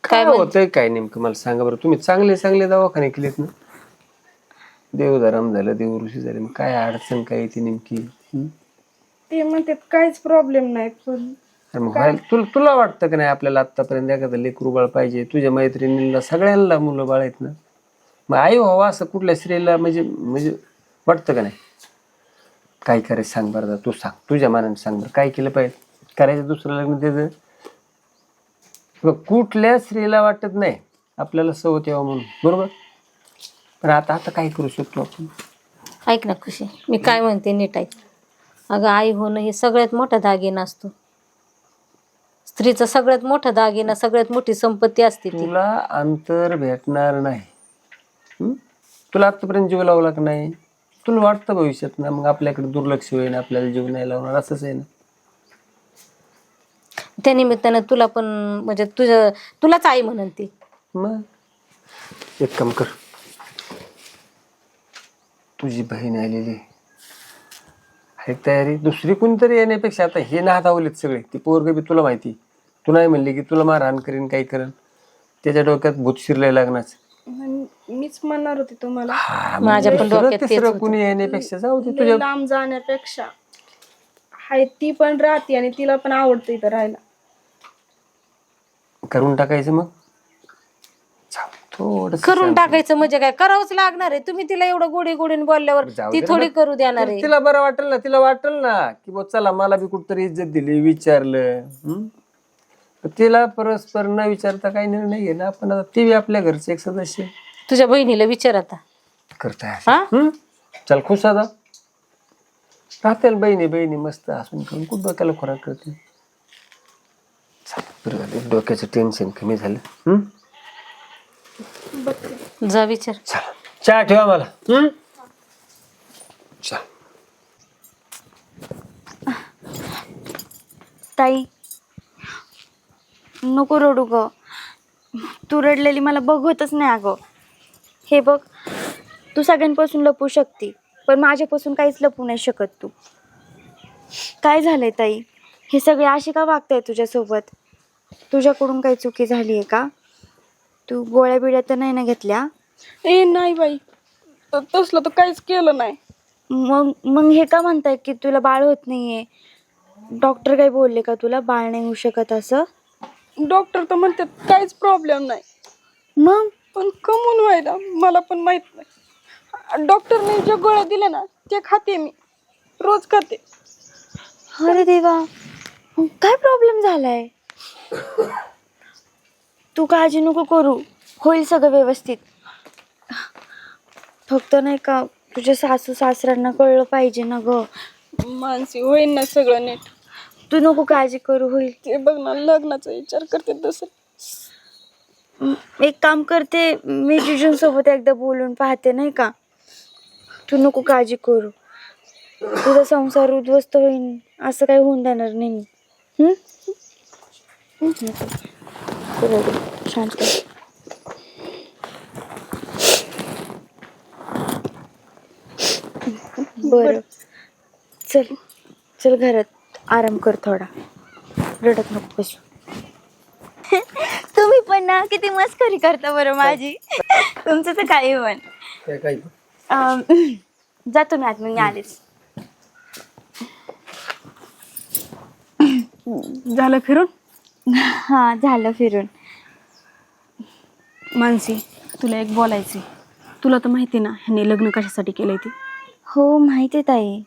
Speaker 1: काय होतंय काय नेमकं मला सांगा बरं. तुम्ही चांगले चांगले दवाखाने केलेत ना, देवधर्म झालं, देवऋषी झाले, मग काय अडचण काय येते नेमकी?
Speaker 4: ते म्हणतात काहीच प्रॉब्लेम नाही. पण
Speaker 1: तुला वाटतं का नाही आपल्याला आतापर्यंत एखादं लेकरू बाळ पाहिजे? तुझ्या मैत्रिणींना सगळ्यांना मुलं बाळ आहेत ना, मग आई व्हावा असं कुठल्या स्त्रीला म्हणजे वाटतं का नाही? काय करायचं सांग बरं, तू सांग, तुझ्या मनाने सांग बरं, काय केलं पाहिजे? करायचं दुसरं लग्न त्याचं? कुठल्या स्त्रीला वाटत नाही आपल्याला सवत यावं म्हणून, बरोबर? पण आता काय करू शकतो आपण?
Speaker 2: ऐक ना खुशी, मी काय म्हणते नीट ऐक. अगं आई होणं हे सगळ्यात मोठा दागिना असतो. स्त्रीचा सगळ्यात मोठा दागिना, सगळ्यात मोठी संपत्ती असते ती.
Speaker 1: तुला अंतर भेटणार नाही. तुला आतापर्यंत जीव लावला का नाही? तुला वाटतं भविष्यात ना मग आपल्याकडे दुर्लक्ष होईल, आपल्याला जीव नाही लावणार, असंच आहे ना.
Speaker 2: त्या निमित्तानं तुला पण म्हणजे तुलाच आई म्हणन ती.
Speaker 1: मग एक काम कर, तुझी बहीण आलेली आहे तयारी, दुसरी कोणतरी येण्यापेक्षा आता हे नादावलेत सगळे. ती पोरग बी तुला माहिती, तू नाही म्हणली की तुला मारहाण करीन काही करेन, त्याच्या डोक्यात भूत शिरलंय लग्नाचं.
Speaker 4: मीच म्हणणार होते तुम्हाला
Speaker 2: माझ्या पण डोक्यात तेच
Speaker 1: तिसरं
Speaker 2: होतं.
Speaker 1: कुणी येण्यापेक्षा जाऊ दे
Speaker 4: लय
Speaker 1: तुझ्या.
Speaker 4: लांब जाण्यापेक्षा हाय ती पण राहते आणि तिला पण आवडतं इथं राहायला.
Speaker 1: करून टाकायचं मग, थोडं
Speaker 2: करून टाकायचं म्हणजे काय, करावंच लागणार आहे. तुम्ही तिला एवढं गोडी गोडीने बोलल्यावर
Speaker 1: जाऊ
Speaker 2: ती
Speaker 1: दे ना
Speaker 2: थोडी
Speaker 1: मग.
Speaker 2: करू देणार आहे.
Speaker 1: तिला बरं वाटेल ना, तिला वाटेल ना की बा चला मला बी कुठतरी इज्जत दिली, विचारलं. तिला परस्पर न विचारता काही निर्णय घे ना आपण. आता ती बी आपल्या घरचे एक सदस्य
Speaker 2: तुझ्या बहिणीला विचार आता.
Speaker 1: करताय.
Speaker 2: हा
Speaker 1: चल खुश आता राहतील बहिणी बहिणी मस्त हसून करून कुठं डोक्याला खोराक करते. चल, बरं झालं, डोक्याचं टेन्शन कमी झालं.
Speaker 2: जा विचार.
Speaker 1: चला चहा ठेवा मला. चल.
Speaker 6: ताई नको रडू ग, तू रडलेली मला बघवतच नाही अगं. हे बघ, तू सगळ्यांपासून लपू शकते पण माझ्यापासून काहीच लपू नाही शकत तू. काय झालंय ताई, हे सगळे असे का वागताय तुझ्यासोबत? तुझ्याकडून काही चुकी झाली आहे का? तू गोळ्या बिळ्या तर नाही ना घेतल्या?
Speaker 4: ए नाही बाई, तसलं तर काहीच केलं नाही.
Speaker 6: मग मग हे का म्हणताय की तुला बाळ होत नाहीये? डॉक्टर काही बोलले का तुला बाळ नाही होऊ शकत असं?
Speaker 4: डॉक्टर तर म्हणतात काहीच प्रॉब्लेम नाही,
Speaker 6: मग
Speaker 4: पण कमून व्हायला मला पण माहित नाही. डॉक्टरने ज्या गोळ्या दिल्या ना ते खाते मी, रोज खाते.
Speaker 6: अरे देवा, मग काय प्रॉब्लेम झालाय? तू काळजी नको करू, होईल सगळं व्यवस्थित. फक्त नाही का तुझ्या सासू सासऱ्यांना कळलं पाहिजे ना ग.
Speaker 4: मानसी होईल ना सगळं नीट.
Speaker 6: तू नको काळजी करू, होईल.
Speaker 4: ते बघ ना लग्नाचा विचार करते तसं.
Speaker 6: एक काम करते, मी जिजूंसोबत एकदा बोलून पाहते नाही का. तू नको काळजी करू, तुझा संसार उद्ध्वस्त होईल असं काही होऊन देणार नाही मी. शांत कर. बरं, चल चल घरात आराम कर थोडा, रडत नको बसू. तुम्ही पण ना किती मस्करी करता बरं माझी. तुमचं तर काही पण. जातो मी आतमध्ये, मी आलेच.
Speaker 4: झालं फिरून?
Speaker 6: हा झालं फिरून.
Speaker 4: मानसी तुला एक बोलायचे. तुला तर माहिती ना ह्याने लग्न कशासाठी केलंय ते?
Speaker 6: हो माहिती आहे ताई.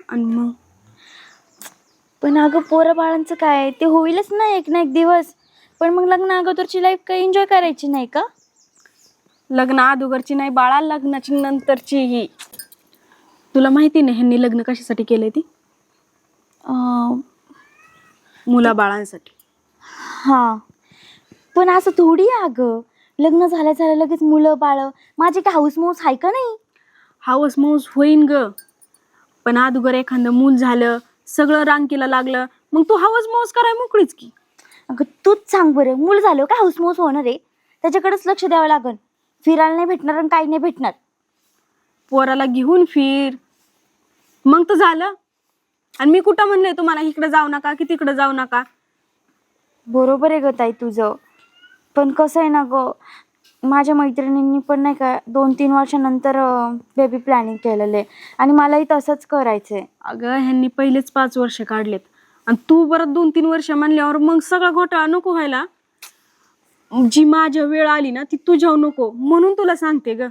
Speaker 4: आणि मग
Speaker 6: पण अगं पोरं बाळांचं काय, ते होईलच ना एक ना एक दिवस. पण मग लग्न अगोदरची लाईफ काही एन्जॉय करायची नाही का?
Speaker 4: लग्न अगोदरची नाही बाळा, लग्नाची नंतरची ही. तुला माहिती ना ह्यांनी लग्न कशासाठी केलंय ती? मुला बाळांसाठी.
Speaker 6: हां, पण असं थोडी आहे अगं, लग्न झाल्या झाल्या लगेच मुलं बाळ. माझी काय हाऊस मौस आहे का नाही?
Speaker 4: हाऊस मौस होईन ग, पण अगोदर एखादं मूल झालं, सगळं रांकीला लागलं, मग तू हाऊस मौस कराय मोकळीच की.
Speaker 6: अगं तूच सांग बरं, मूल झालं काय हाऊस मौस होणार आहे? त्याच्याकडेच लक्ष द्यावं लागल. फिरायला नाही भेटणार आणि काही नाही भेटणार.
Speaker 4: पोराला घेऊन फिर, मग तर झालं. आणि मी कुठं म्हणले तुम्हाला इकडे जाऊ नका की तिकडे जाऊ नका?
Speaker 6: बरोबर आहे ग ताई तुझं, पण कसं आहे ना ग, माझ्या मैत्रिणींनी पण नाही का 2-3 वर्षानंतर बेबी प्लॅनिंग केलेलं आहे आणि मलाही तसंच करायचं आहे.
Speaker 4: अगं ह्यांनी पहिलेच 5 वर्ष काढलेत आणि तू परत 2-3 वर्ष म्हणल्यावर मग सगळा घोटाळा नको व्हायला. जी माझ्या वेळ आली ना ती तुझ्यावर नको, म्हणून तुला सांगते ग.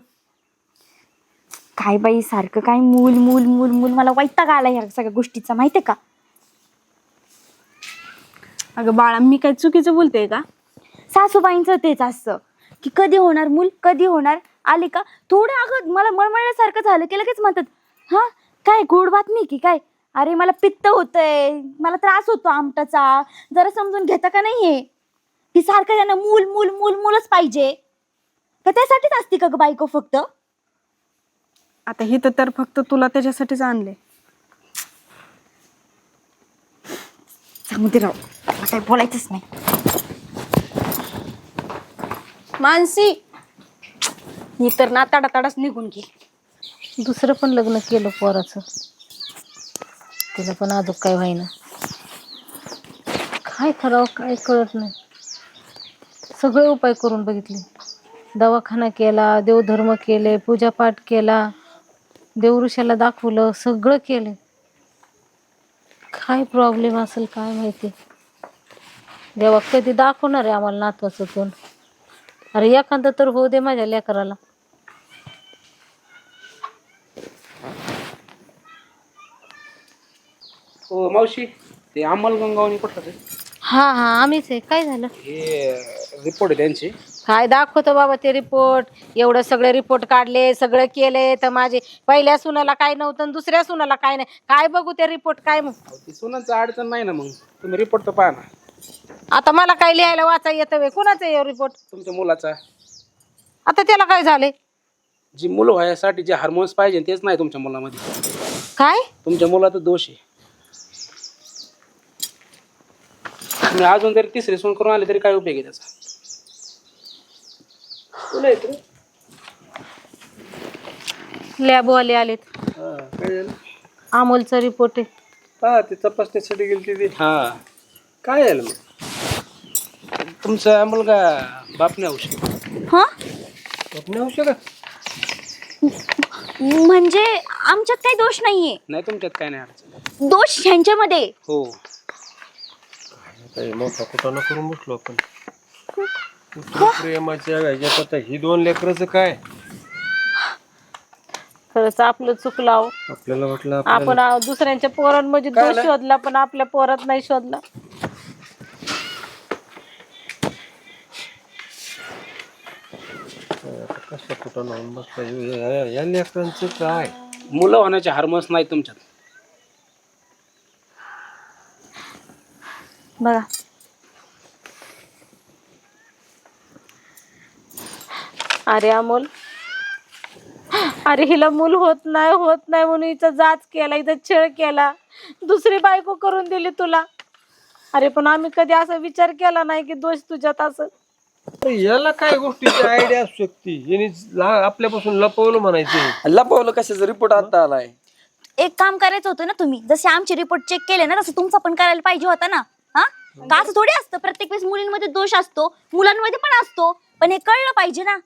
Speaker 6: काय बाई सारखं काय मूल मूल मूल मूल, मला वैताग आला ह्या सगळ्या गोष्टीचा, माहितीये का?
Speaker 4: अगं बाळा, मी काय चुकीचं बोलते का?
Speaker 6: सासूबाईंचं तेच असतं की कधी होणार मूल, कधी होणार. आली का थोडं, अगं मला मळमळल्यासारखं झालं की लगेच म्हणतात हा काय गोड बातमी की काय? अरे मला पित्त होतंय, मला त्रास होतो आमटाचा, जरा समजून घेता का नाहीये की सारखं त्यांना मूल मूल मूल मूलच पाहिजे का? त्यासाठीच असते का ग बायको फक्त?
Speaker 4: आता हे तर फक्त तुला त्याच्यासाठीच आणले.
Speaker 6: सांगते राव, मला काही बोलायचंच नाही.
Speaker 4: मानसी मी तर ना ताडाताडाच निघून गेली.
Speaker 2: दुसरं पण लग्न केलं पोराचं, तिला पण अजून काय व्हायना. काय करावं काय कळत नाही. सगळे उपाय करून बघितले, दवाखाना केला, देवधर्म केले, पूजापाठ केला, देवऋषाला दाखवलं, सगळं केलं. काय प्रॉब्लेम असेल काय माहिती. देवा कधी दाखवणार आहे आम्हाला नातवाचं तोंड. अरे एखादं तर होऊ दे माझ्या लेकराला.
Speaker 7: हो मावशी, ते अंमल गंगावणी कुठलं ते
Speaker 2: हा हा आम्हीच आहे. काय झालं?
Speaker 7: हे रिपोर्ट आहे त्यांचे.
Speaker 2: काय दाखवतो बाबा ते रिपोर्ट. एवढं सगळे रिपोर्ट काढले, सगळं केले, तर माझे पहिल्या सुनाला काय नव्हतं आणि दुसऱ्या सुनाला काय नाही. काय बघू ते रिपोर्ट काय मग.
Speaker 7: अहो, ती सुनांचं अडचण नाही ना, मग तुम्ही रिपोर्ट तर पाहा ना.
Speaker 2: आता मला काय लिहायला वाचा येतं वे? कुणाचं आहे रिपोर्ट?
Speaker 7: तुमच्या मुलाचा,
Speaker 2: आता त्याला काय झाले?
Speaker 7: जी मुलं व्हायसाठी जे हार्मोन्स पाहिजे तेच नाही तुमच्या मुलामध्ये.
Speaker 2: काय?
Speaker 7: तुमच्या मुलाचा दोष आहे. तुम्ही अजून जरी तिसरी सून करून आले तरी काय उपयोग आहे त्याचा.
Speaker 2: लॅबवाले आलेत,
Speaker 1: हा, काय झालं?
Speaker 2: अमोलचा रिपोर्ट आहे.
Speaker 1: हा ते तपासण्यासाठी गेली ती.
Speaker 7: हा,
Speaker 1: काय झालं मग?
Speaker 7: तुमचा मुलगा बाप नाही औषध.
Speaker 6: हा
Speaker 1: आपण औषध
Speaker 6: म्हणजे आमच्यात काही दोष नाहीये,
Speaker 7: नाही तुमच्यात काय नाही अडचण.
Speaker 6: दोष ह्यांच्यामध्ये.
Speaker 7: हो,
Speaker 1: मोठा कुटाणा करून बसलो आपण. प्रेमाच्या ह्याच्यात आता ही दोन लेकराचं काय.
Speaker 2: खरंच आपलं चुकलं हो.
Speaker 1: आपल्याला वाटलं
Speaker 2: आपण दुसऱ्यांच्या पोरांमध्ये दोष शोधला, पण आपल्या पोरात नाही शोधला.
Speaker 1: कसा कुटाणा होऊन बसला या लेकरांचं काय.
Speaker 7: मुलं होण्याचे हार्मोन्स नाही तुमच्यात.
Speaker 6: बघा
Speaker 2: अरे अमोल, अरे हिला मूल होत नाही म्हणून हिचा जाच केला, हिचा छळ केला, दुसरी बायको करून दिली तुला. अरे पण आम्ही कधी असा विचार केला नाही की दोष तुझ्यात असं.
Speaker 1: याला काय गोष्टीची आयडिया असू शकते. याने आपल्यापासून लपवलं म्हणायचं.
Speaker 5: लपवलं कशाचा रिपोर्ट आता आलाय.
Speaker 6: एक काम करायचं होतं ना तुम्ही, जसे आमचे रिपोर्ट चेक केले ना तसं तुमचा पण करायला पाहिजे होता ना. हा का असं थोडी असतं, प्रत्येक वेळेस मुलींमध्ये दोष असतो, मुलांमध्ये पण असतो, पण हे कळलं पाहिजे ना.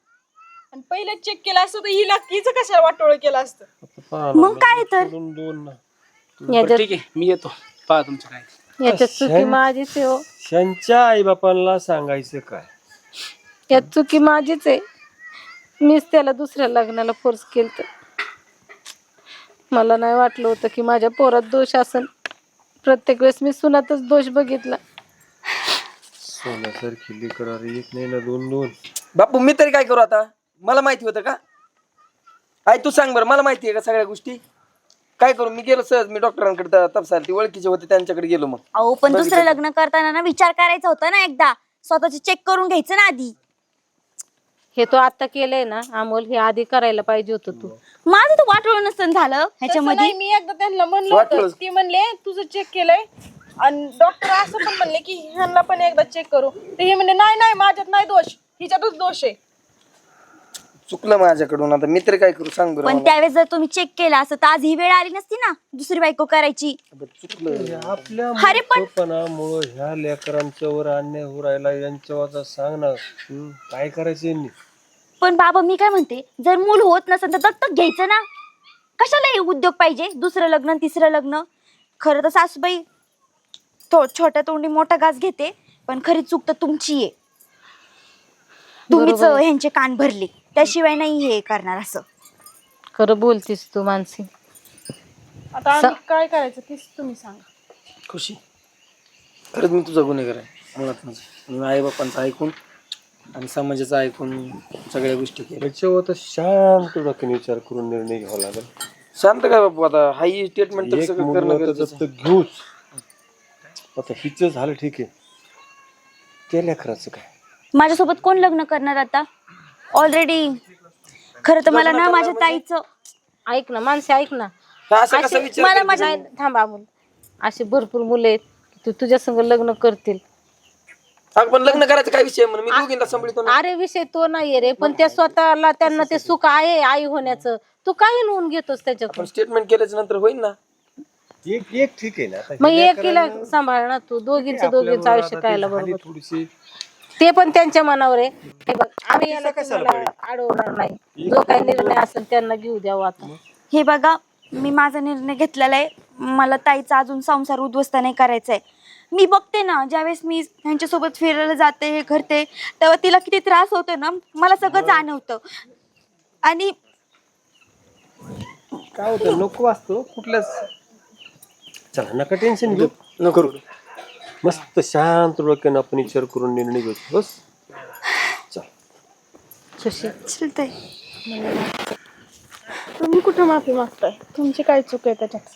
Speaker 4: आणि पहिले चेक केलं असतं तर हिला हिचं कशाला वाटोळ केलं असतं.
Speaker 6: मग काय तर
Speaker 1: दोन ना
Speaker 7: बरं, ठीक आहे, मी येतो. पहा तुमचं काय.
Speaker 2: याच्यात चुकी माझीच आहे हो.
Speaker 1: त्यांच्या आई बापांना सांगायचं काय.
Speaker 2: यात चुकी माझीच आहे. मीच त्याला दुसऱ्या लग्नाला फोर्स केलं. मला नाही वाटलं होतं की माझ्या पोरात दोष असेल. प्रत्येक वेळेस मी सुनातच दोष बघितला.
Speaker 1: सोन्यासारखी लेकरं एक नाही ना दोन.
Speaker 5: बापू मी तरी काय करू आता. मला माहिती होतं का. आई तू सांग बरं, मला माहिती आहे का सगळ्या गोष्टी. काय करू मी. गेलो सहज मी डॉक्टरांकडे तपासायला, ती ओळखीचे होते त्यांच्याकडे गेलो. मग
Speaker 6: अहो पण दुसरं लग्न करताना ना विचार करायचा होता ना, एकदा स्वतःचे चेक करून घ्यायचं ना आधी.
Speaker 2: हे तो आता केलंय ना अमोल, हे आधी करायला पाहिजे होतं तू.
Speaker 6: माझं तर वाटोळ नसतं झालं
Speaker 4: तसं
Speaker 6: ह्याच्यामध्ये.
Speaker 4: नाही, मी एकदा त्यांना म्हणलं होतं, ते म्हणले तुझं चेक केलंय, आणि डॉक्टर असं पण म्हणले की ह्यांना पण एकदा चेक करू. ते हे म्हणले नाही माझ्यात नाही दोष, हिच्यातच दोष आहे.
Speaker 5: चुकलं माझ्याकडून. आता मी तरी काय करू सांग बरं
Speaker 6: पण
Speaker 5: मला.
Speaker 6: त्यावेळेस जर तुम्ही चेक केला असं तर आज ही वेळ आली नसती ना दुसरी बायको करायची.
Speaker 5: चुकलं.
Speaker 1: आपल्या
Speaker 6: अरे पण-
Speaker 1: मूर्खपणामुळं ह्या लेकरांच्यावर अन्याय हो राहिला. यांच्यावर सांग ना काय करायचं यांनी.
Speaker 6: पण बाबा मी काय म्हणते, जर मूल होत नसेल तर दत्तक घ्यायचं ना. कशाला हे उद्योग पाहिजे, दुसरं लग्न तिसरं लग्न. खरं तर सासूबाई छोट्या तोंडी मोठा घास घेते, पण खरी चूक तर तुमची आहे. तुम्हीच ह्यांचे कान भरले, त्याशिवाय नाही हे करणार असं.
Speaker 2: खरं बोलतीस तू मानसी.
Speaker 4: आता आम्ही काय करायचं तेच तुम्ही सांगा.
Speaker 5: खुशी खरंच मी तुझा गुन्हेगार आहे मुळात. मी आई बापांचं ऐकून आणि समाजाचं ऐकून सगळ्या गोष्टी केल्या.
Speaker 1: याच्यावर तर शांत डोक्याने विचार करून निर्णय घ्यावा लागेल.
Speaker 5: शांत काय बापू. आता हाई स्टेटमेंट तर
Speaker 1: एक
Speaker 5: सगळं करणं
Speaker 1: मुलगा तर
Speaker 5: गरजेचं आहे.
Speaker 1: दत्तक घेऊच. आता हिचं झालं ठीक आहे, त्या लेकराचं काय.
Speaker 6: माझ्यासोबत कोण लग्न करणार आता. ऑलरेडी खरं तर मला ना माझ्या ताईचं.
Speaker 2: ऐक ना मानसी, ऐक ना.
Speaker 5: हा, असं कसं विचार
Speaker 6: मला
Speaker 5: करते
Speaker 6: माझ्या
Speaker 2: नाही थांबा अमोल. असे भरपूर मुलं आहेत की तू तुझ्या संग लग्न करतील,
Speaker 5: अगं पण लग्न करायचं काय विषय म्हणून मी दोघींना सांभाळतो ना.
Speaker 2: अरे विषय तो नाहीये रे, पण त्या स्वतःला त्यांना ते सुख आहे आई होण्याचं, तू काय नोंद घेतोस त्याच्याकडून?
Speaker 5: पण स्टेटमेंट केल्याच्या नंतर होईल ना.
Speaker 1: एक ठीक आहे ना आता
Speaker 2: मग
Speaker 1: हे
Speaker 2: एकीला सांभाळ ना तू, दोघींचं आयुष्य कायला
Speaker 1: झाली
Speaker 2: बरोबर.
Speaker 1: थोडीशी
Speaker 2: ते पण त्यांच्या मनावर आहे. हे बघ, आम्ही याला तुम्हाला अडवणार नाही, जो काही निर्णय असेल त्यांना घेऊ द्यावा. आता
Speaker 6: हे बघा, मी माझा निर्णय घेतलेला आहे. मला ताईचा अजून संसार उद्ध्वस्त नाही करायचा आहे. मी बघते ना, ज्यावेळेस मी ह्यांच्यासोबत फिरायला जाते, हे करते, तेव्हा तिला किती त्रास होतो ना, मला सगळं जाणवतं. आणि
Speaker 1: काय होतं नको असतो कुठल्याच. चला नका टेन्शन घेऊ, नको करू. मस्त शांत डोक्यानं आपण विचार करून निर्णय घेऊ. बस चल.
Speaker 6: चलतंय.
Speaker 4: तुम्ही कुठं माफी मागताय? तुमची काय चूक आहे त्याच्यात?